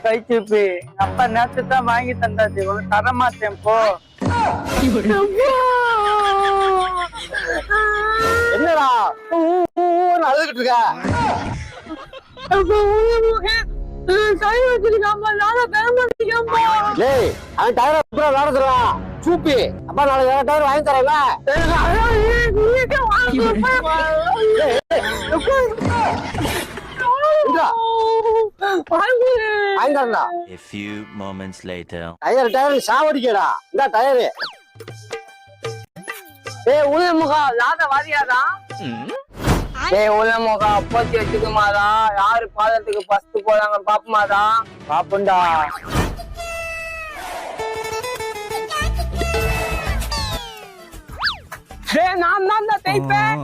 கை சூப்பி அப்பா நேற்று தான் வாங்கி தந்தாச்சு உனக்கு தர மாட்டேன் போ. என்னடா அழுதுகிட்டு இருக்க? டேய் அவன் டயர் அப்புறம் விளையாடுறான் சூப்பி. அப்பா நாளைக்கு வேற டயர் வாங்கி தரேன்ல. A few moments later. Tyre சாவடிக்கடா இந்த டயரு. உள்ள முகா லாத வாரியாதான் உள்ள முகா அப்பத்தி வச்சுக்குமாதா யாரு பாதத்துக்கு பஸ்ட் போறாங்க பாப்பமாதா பாப்புண்டா. நான் தான் தேய்ப்பேன்.